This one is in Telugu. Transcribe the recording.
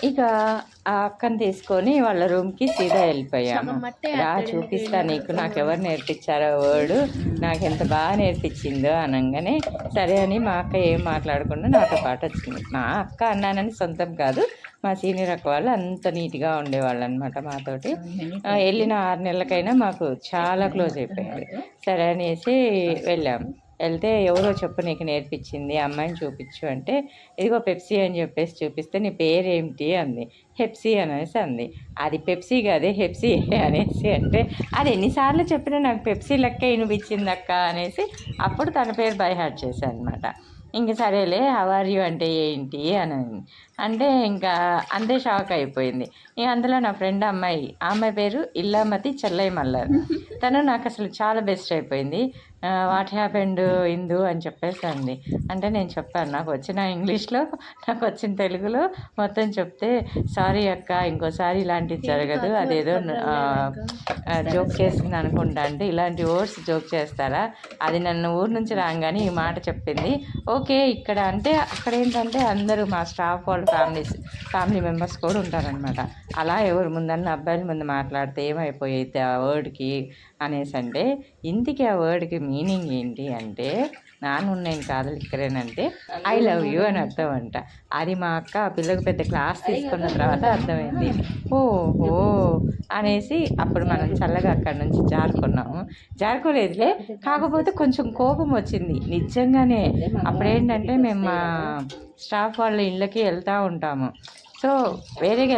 ఇక ఆ అక్కని తీసుకొని వాళ్ళ రూమ్కి సీదా వెళ్ళిపోయాము. రా చూపిస్తా నీకు, నాకెవరు నేర్పించారో వర్డ్, నాకు ఎంత బాగా నేర్పించిందో అనగానే సరే అని మా అక్క ఏం మాట్లాడకుండా నాతో పాటు వచ్చింది. మా అక్క అన్నానని సొంతం కాదు, మా సీనియర్ అక్క వాళ్ళు అంత నీట్గా ఉండేవాళ్ళు అనమాట మాతోటి. వెళ్ళిన 6 నెలలకైనా మాకు చాలా క్లోజ్ అయిపోయింది. సరే అనేసి వెళ్ళాము. వెళ్తే ఎవరో చెప్పు నీకు నేర్పించింది, అమ్మాయిని చూపించు అంటే ఇదిగో పెప్సీ అని చెప్పేసి చూపిస్తే నీ పేరేమిటి అంది. హెప్సీ అనేసి అంది. అది పెప్సీ కాదే హెప్సీ అనేసి అంటే అది ఎన్నిసార్లు చెప్పినా నాకు పెప్సీ లెక్క వినిపించింది అక్క అనేసి అప్పుడు తన పేరు బై హార్ట్ చేశాను అనమాట. ఇంక సరేలే హౌ ఆర్ యూ అంటే ఏంటి అని అంటే ఇంకా అంతే షాక్ అయిపోయింది. ఇక అందులో నా ఫ్రెండ్ అమ్మాయి, ఆ అమ్మాయి పేరు ఇల్లామతి చెల్లై మల్లర్. తను నాకు అసలు చాలా బెస్ట్ అయిపోయింది. వాట్ హ్యాపెండ్ ఇందు అని చెప్పేసి అంది. అంటే నేను చెప్పాను నాకు వచ్చిన ఇంగ్లీష్లో, నాకు వచ్చిన తెలుగులో మొత్తం చెప్తే సారీ అక్క ఇంకోసారి ఇలాంటివి జరగదు, అదేదో జోక్ చేసింది అనుకుంటా అంటే ఇలాంటి వర్డ్స్ జోక్ చేస్తారా, అది నన్ను ఊరు నుంచి రాగానే ఈ మాట చెప్పింది. ఓకే ఇక్కడ అంటే అక్కడ ఏంటంటే అందరూ మా స్టాఫ్ వాళ్ళ ఫ్యామిలీ మెంబర్స్ కూడా ఉంటారనమాట. అలా ఎవరు ముందన్న అబ్బాయిల ముందు మాట్లాడితే ఏమైపోయేది ఆ వర్డ్కి అనేసి అంటే ఇంటికి ఆ వర్డ్కి మీనింగ్ ఏంటి అంటే నానున్నేం కాదలిక్కరేనంటే ఐ లవ్ యూ అని అర్థం అంట. అది మా అక్క ఆ పిల్లకి పెద్ద క్లాస్ తీసుకున్న తర్వాత అర్థమైంది. ఓహో అనేసి అప్పుడు మనం చల్లగా అక్కడి నుంచి జారుకోలేదులే, కాకపోతే కొంచెం కోపం వచ్చింది నిజంగానే. అప్పుడేంటంటే మేము మా స్టాఫ్ వాళ్ళ ఇళ్ళకి వెళ్తూ ఉంటాము. సో వేరేగా